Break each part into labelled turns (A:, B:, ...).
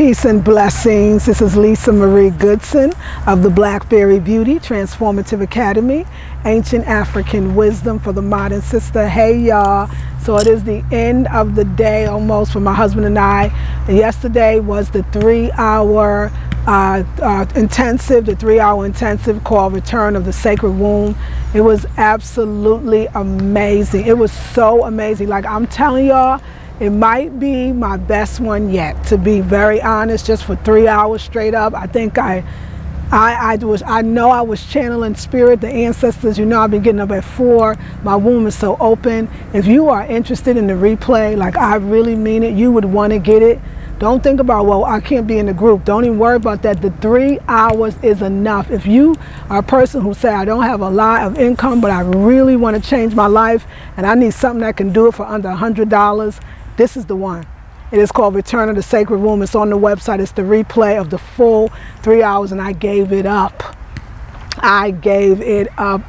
A: Peace and blessings. This is Lisa Marie Goodson of the Blackberry Beauty Transformative Academy, Ancient African Wisdom for the Modern Sister. Hey y'all, so it is the end of the day almost for my husband and I. And yesterday was the 3-hour intensive called Return of the Sacred Womb. It was absolutely amazing. It was so amazing. Like I'm telling y'all, it might be my best one yet, to be very honest. Just for 3 hours straight up, I think I know I was channeling spirit, the ancestors. You know, I've been getting up at 4. My womb is so open. If you are interested in the replay, like I really mean it, you would want to get it. Don't think about, well, I can't be in the group. Don't even worry about that. The 3 hours is enough. If you are a person who say, I don't have a lot of income, but I really want to change my life, and I need something that can do it for under $100, this is the one. It is called Return of the Sacred Womb. It's on the website. It's the replay of the full 3 hours, and I gave it up. I gave it up.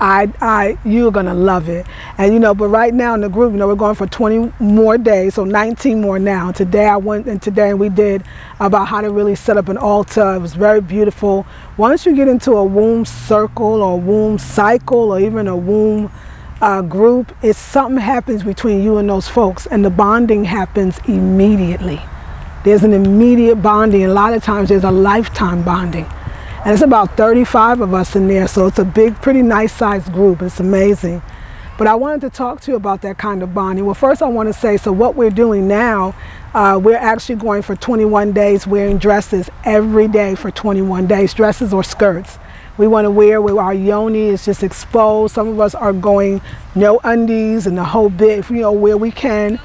A: You're gonna love it. And you know, but right now in the group, you know, we're going for 20 more days, so 19 more now. Today I went, and today we did about how to really set up an altar. It was very beautiful. Once you get into a womb circle or womb cycle or even a womb group, it's something happens between you and those folks, and the bonding happens immediately. There's an immediate bonding. A lot of times there's a lifetime bonding, and it's about 35 of us in there, so it's a big, pretty nice sized group. It's amazing. But I wanted to talk to you about that kind of bonding. Well, first I want to say, so what we're doing now, we're actually going for 21 days wearing dresses every day for 21 days, dresses or skirts. We want to wear where our yoni is just exposed. Some of us are going no undies and the whole bit, you know, where we can.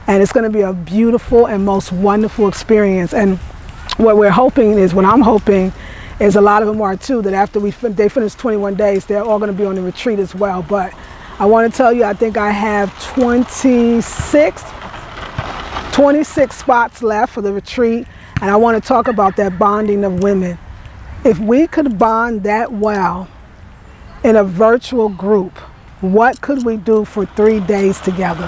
A: And it's going to be a beautiful and most wonderful experience. And what we're hoping is, what I'm hoping is, a lot of them are too, that after they finish 21 days, they're all going to be on the retreat as well. But I want to tell you, I think I have 26 spots left for the retreat. And I want to talk about that bonding of women. If we could bond that well in a virtual group, what could we do for 3 days together?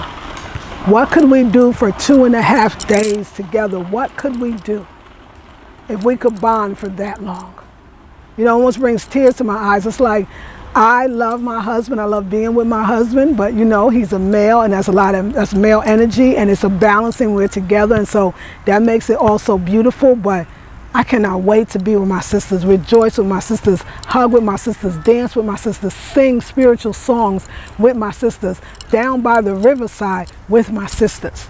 A: What could we do for 2.5 days together? What could we do if we could bond for that long? You know, it almost brings tears to my eyes. It's like, I love my husband. I love being with my husband, but you know, he's a male, and that's male energy, and it's a balancing. We're together, and so that makes it also beautiful. But I cannot wait to be with my sisters, rejoice with my sisters, hug with my sisters, dance with my sisters, sing spiritual songs with my sisters, down by the riverside with my sisters.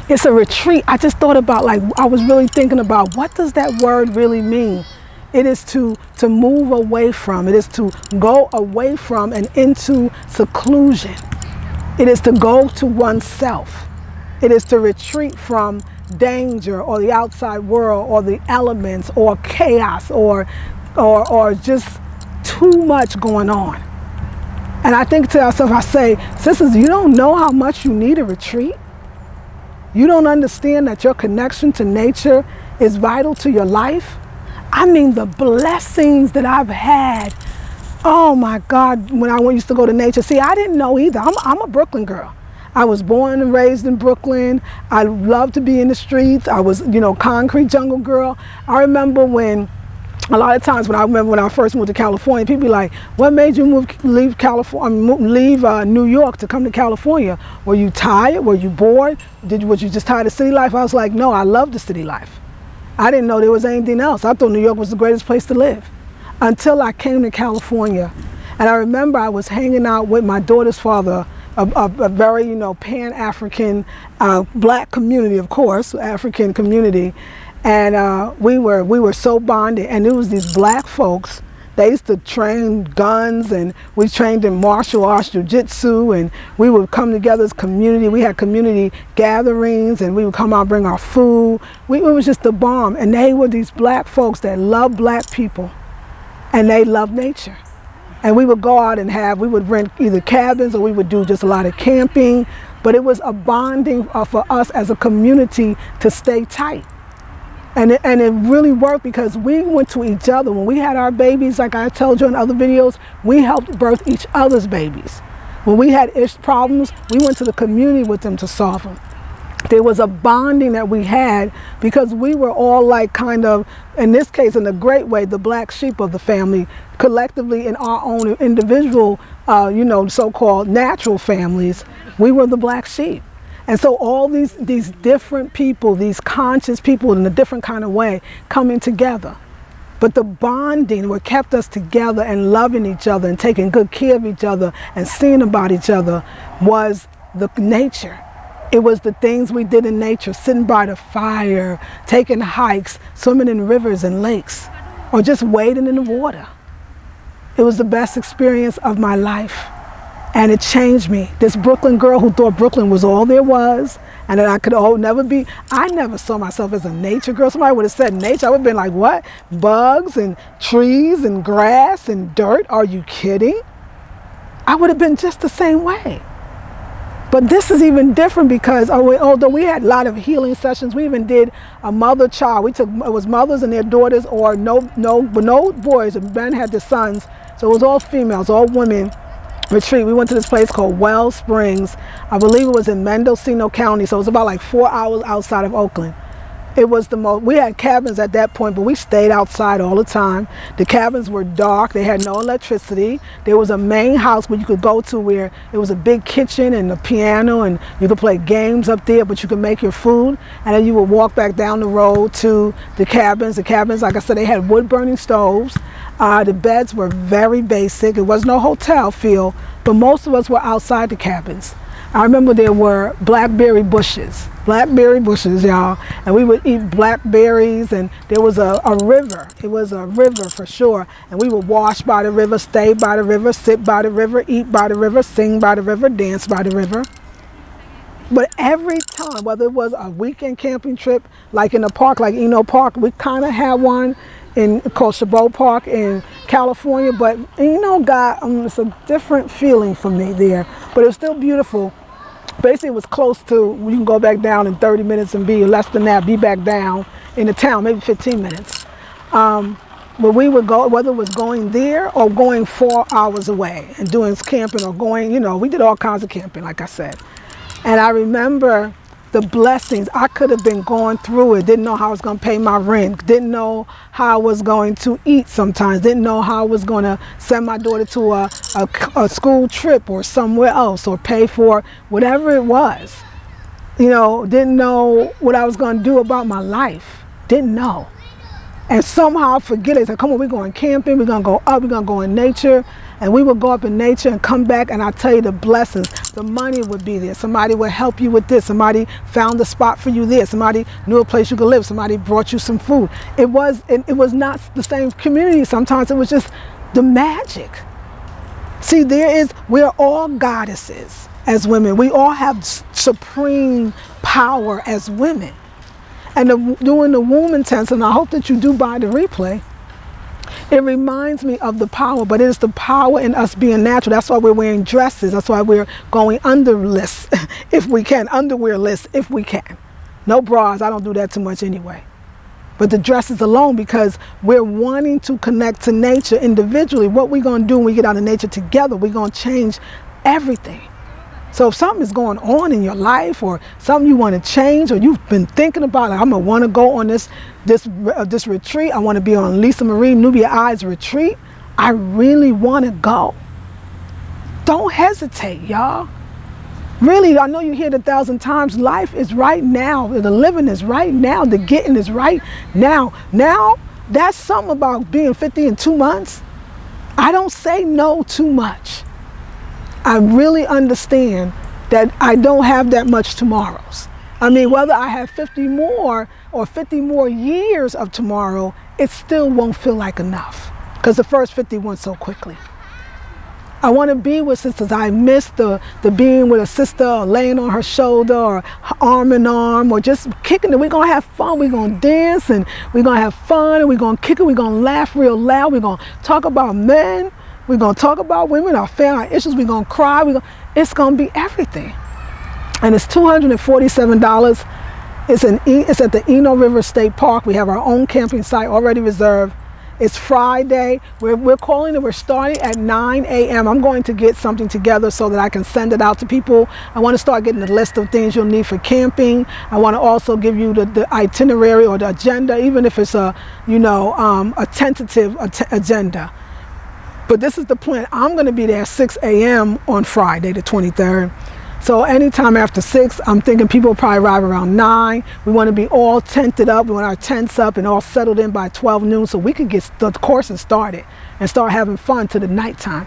A: It's a retreat. I just thought about, like, I was really thinking about, what does that word really mean? It is to move away from. It is to go away from and into seclusion. It is to go to oneself. It is to retreat from danger or the outside world or the elements or chaos or just too much going on. And I think to myself, I say, sisters, you don't know how much you need a retreat? You don't understand that your connection to nature is vital to your life? I mean, the blessings that I've had. Oh my God, when I used to go to nature. See, I didn't know either. I'm a Brooklyn girl. I was born and raised in Brooklyn. I loved to be in the streets. I was, you know, concrete jungle girl. I remember when, a lot of times when I first moved to California, people be like, what made you leave New York to come to California? Were you tired? Were you bored? Was you just tired of city life? I was like, no, I love the city life. I didn't know there was anything else. I thought New York was the greatest place to live until I came to California. And I remember I was hanging out with my daughter's father, a very, you know, Pan-African black community, of course, African community, and we were so bonded. And it was these black folks. They used to train guns, and we trained in martial arts, jiu-jitsu, and we would come together as community. We had community gatherings, and we would come out and bring our food. It was just the bomb. And they were these black folks that loved black people, and they loved nature. And we would go out and we would rent either cabins, or we would do just a lot of camping. But it was a bonding for us as a community to stay tight. And it really worked, because we went to each other. When we had our babies, like I told you in other videos, we helped birth each other's babies. When we had problems, we went to the community with them to solve them. There was a bonding that we had because we were all like kind of, in this case, in a great way, the black sheep of the family, collectively in our own individual, you know, so-called natural families. We were the black sheep. And so all these different people, these conscious people in a different kind of way coming together. But the bonding, what kept us together and loving each other and taking good care of each other and seeing about each other was the nature. It was the things we did in nature, sitting by the fire, taking hikes, swimming in rivers and lakes, or just wading in the water. It was the best experience of my life. And it changed me. This Brooklyn girl who thought Brooklyn was all there was, and that I could never be. I never saw myself as a nature girl. Somebody would have said nature. I would have been like, what? Bugs and trees and grass and dirt? Are you kidding? I would have been just the same way. But this is even different because although we had a lot of healing sessions, we even did a mother-child. It was mothers and their daughters, or no boys. And Ben had the sons, so it was all females, all women. Retreat. We went to this place called Well Springs. I believe it was in Mendocino County, so it was about like 4 hours outside of Oakland. It was the most, we had cabins at that point, but we stayed outside all the time. The cabins were dark, they had no electricity. There was a main house where you could go to where it was a big kitchen and a piano, and you could play games up there, but you could make your food. And then you would walk back down the road to the cabins. The cabins, like I said, they had wood burning stoves. The beds were very basic. It was no hotel feel, but most of us were outside the cabins. I remember there were blackberry bushes, y'all, and we would eat blackberries, and there was a river. It was a river for sure, and we would wash by the river, stay by the river, sit by the river, eat by the river, sing by the river, dance by the river. But every time, whether it was a weekend camping trip, like in a park like Eno Park, we kind of had one called Chabot Park in California, but Eno got, it's a different feeling for me there, but it was still beautiful. Basically, it was close to, you can go back down in 30 minutes and be less than that, be back down in the town, maybe 15 minutes. But we would go, whether it was going there or going 4 hours away and doing camping or going, you know, we did all kinds of camping, like I said. And I remember the blessings. I could have been going through it, didn't know how I was going to pay my rent, didn't know how I was going to eat sometimes, didn't know how I was going to send my daughter to a school trip or somewhere else, or pay for whatever it was. You know, didn't know what I was going to do about my life, didn't know. And somehow I forget it. I said, come on, we're going camping, we're going to go up, we're going to go in nature. And we would go up in nature and come back, and I tell you the blessings. The money would be there. Somebody would help you with this. Somebody found a spot for you there. Somebody knew a place you could live. Somebody brought you some food. It was not the same community. Sometimes it was just the magic. See, we're all goddesses as women. We all have supreme power as women. And doing the womb intense, and I hope that you do buy the replay, it reminds me of the power, but it is the power in us being natural. That's why we're wearing dresses. That's why we're going underless if we can, underwearless if we can. No bras, I don't do that too much anyway. But the dresses alone, because we're wanting to connect to nature individually. What we're going to do when we get out of nature together, we're going to change everything. So if something is going on in your life, or something you want to change, or you've been thinking about, like, I'm going to want to go on this retreat, I want to be on Lisa Marie Nubia I's retreat, I really want to go. Don't hesitate, y'all. Really, I know you hear it 1,000 times, life is right now, the living is right now, the getting is right now. Now, that's something about being 50 in 2 months. I don't say no too much. I really understand that I don't have that much tomorrows. I mean, whether I have 50 more or 50 more years of tomorrow, it still won't feel like enough, because the first 50 went so quickly. I want to be with sisters. I miss the being with a sister, or laying on her shoulder, or arm in arm, or just kicking it. We're going to have fun. We're going to dance, and we're going to have fun, and we're going to kick it. We're going to laugh real loud. We're going to talk about men. We're going to talk about women, our family, our issues. We're going to cry. It's going to be everything. And it's $247. It's at the Eno River State Park. We have our own camping site already reserved. It's Friday. We're calling it. We're starting at 9 a.m. I'm going to get something together so that I can send it out to people. I want to start getting the list of things you'll need for camping. I want to also give you the itinerary or the agenda, even if it's a, you know, a tentative agenda. But this is the plan. I'm going to be there at 6 a.m. on Friday, the 23rd. So anytime after 6, I'm thinking people will probably arrive around 9. We want to be all tented up. We want our tents up and all settled in by 12 noon so we can get the courses started and start having fun to the nighttime.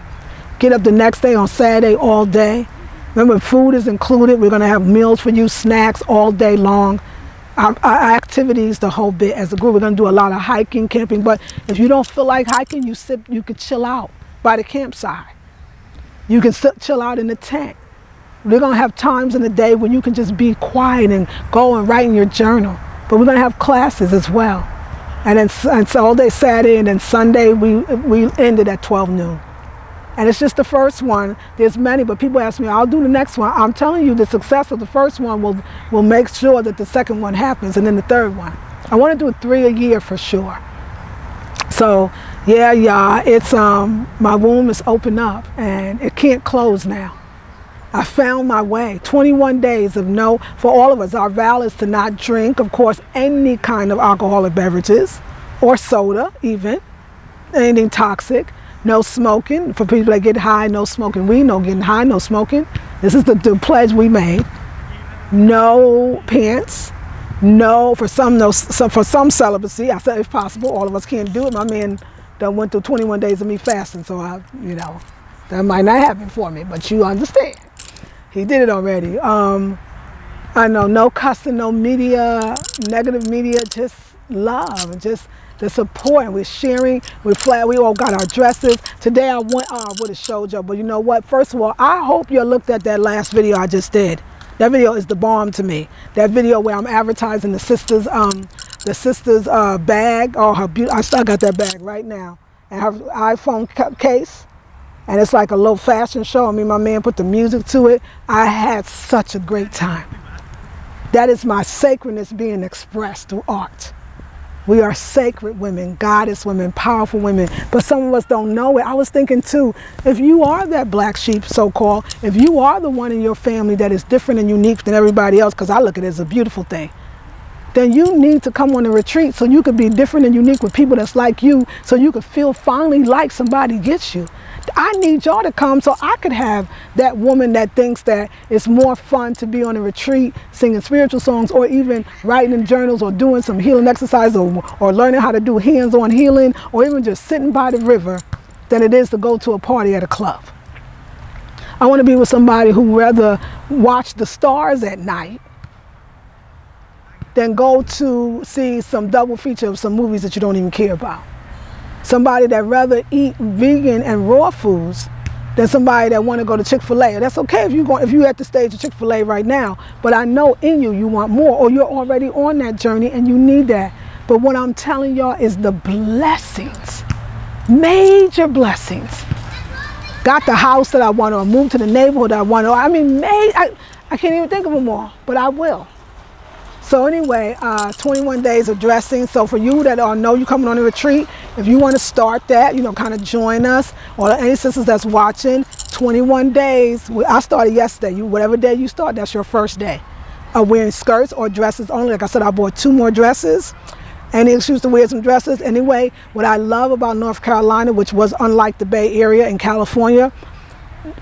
A: Get up the next day on Saturday all day. Remember, food is included. We're going to have meals for you, snacks all day long. Our activities, the whole bit as a group. We're going to do a lot of hiking, camping. But if you don't feel like hiking, you can chill out by the campsite. You can chill out in the tent. We're going to have times in the day when you can just be quiet and go and write in your journal. But we're going to have classes as well. And then so all day Saturday and then Sunday, we ended at 12 noon. And it's just the first one. There's many, but people ask me, I'll do the next one. I'm telling you, the success of the first one will make sure that the second one happens, and then the third one. I want to do 3 a year for sure. So, yeah, it's, my womb is open up, and it can't close now. I found my way. 21 days of no, for all of us, our vow is to not drink, of course, any kind of alcoholic beverages or soda even, anything toxic. No smoking. For people that get high, no smoking weed, no getting high, no smoking. This is the pledge we made. No pants. No, for some celibacy. I said if possible, all of us can't do it. My man done went through 21 days of me fasting, so you know, that might not happen for me, but you understand. He did it already. I know, no cussing, no media, negative media, just love and just the support. And we're sharing, we all got our dresses. Today I would have showed you, but you know what? First of all, I hope you looked at that last video I just did. That video is the bomb to me. That video where I'm advertising the sister's bag. Oh, her I still got that bag right now. And her iPhone case. And it's like a little fashion show. I mean, my man put the music to it. I had such a great time. That is my sacredness being expressed through art. We are sacred women, goddess women, powerful women, but some of us don't know it. I was thinking too, if you are that black sheep, so-called, if you are the one in your family that is different and unique than everybody else, because I look at it as a beautiful thing, then you need to come on a retreat so you could be different and unique with people that's like you, so you could feel finally like somebody gets you. I need y'all to come so I could have that woman that thinks that it's more fun to be on a retreat singing spiritual songs or even writing in journals or doing some healing exercise or learning how to do hands-on healing or even just sitting by the river than it is to go to a party at a club. I want to be with somebody who rather watch the stars at night than go to see some double feature of some movies that you don't even care about. Somebody that rather eat vegan and raw foods than somebody that want to go to Chick-fil-A. That's okay if you're at the stage of Chick-fil-A right now, but I know in you want more, or you're already on that journey and you need that. But what I'm telling y'all is the blessings, major blessings. Got the house that I want, or moved to the neighborhood that I want, or I mean, I can't even think of them all, but I will. So anyway, 21 days of dressing. So for you that know you're coming on a retreat, if you want to start that, you know, kind of join us, or any sisters that's watching, 21 days. I started yesterday. Whatever day you start, that's your first day. Wearing skirts or dresses only. Like I said, I bought 2 more dresses. Any excuse to wear some dresses. Anyway, what I love about North Carolina, which was unlike the Bay Area in California,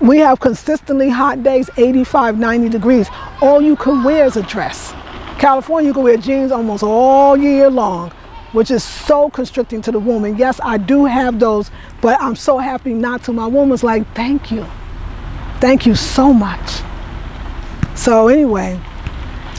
A: we have consistently hot days, 85, 90 degrees. All you can wear is a dress. California, you can wear jeans almost all year long, which is so constricting to the woman. Yes, I do have those, but I'm so happy not to. My woman's like, thank you. Thank you so much. So anyway,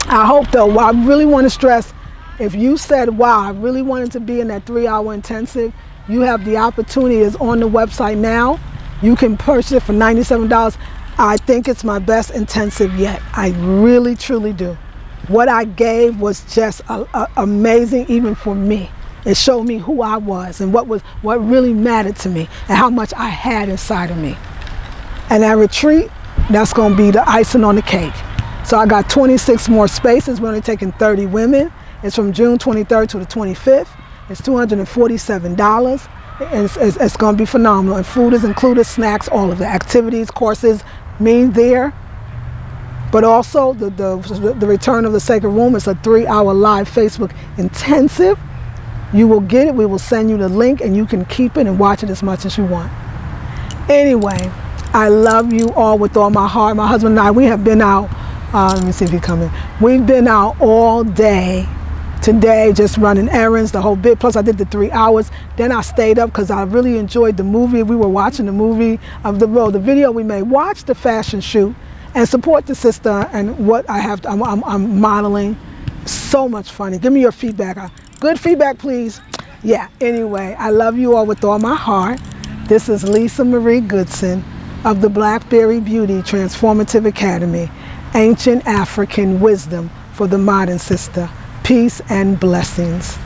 A: I hope though, I really want to stress, if you said, wow, I really wanted to be in that 3-hour intensive, you have the opportunity. It's on the website now. You can purchase it for $97. I think it's my best intensive yet. I really, truly do. What I gave was just amazing, even for me. It showed me who I was and what really mattered to me and how much I had inside of me. And that retreat, that's going to be the icing on the cake. So I got 26 more spaces. We're only taking 30 women. It's from June 23rd to the 25th. It's $247. It's going to be phenomenal. And food is included, snacks, all of the activities, courses, me there. But also the return of the sacred womb is a 3-hour live Facebook intensive. You will get it. We will send you the link and you can keep it and watch it as much as you want. Anyway, I love you all with all my heart. My husband and I, we have been out. Let me see if he's coming. We've been out all day today, just running errands, the whole bit. Plus I did the 3 hours. Then I stayed up because I really enjoyed the movie. We were watching the movie of the video we made. Watch the fashion shoot and support the sister and what I have. I'm modeling. So much funny. Give me your feedback. Good feedback, please. Yeah. Anyway, I love you all with all my heart. This is Lisa Marie Goodson of the Blackberry Beauty Transformative Academy. Ancient African wisdom for the modern sister. Peace and blessings.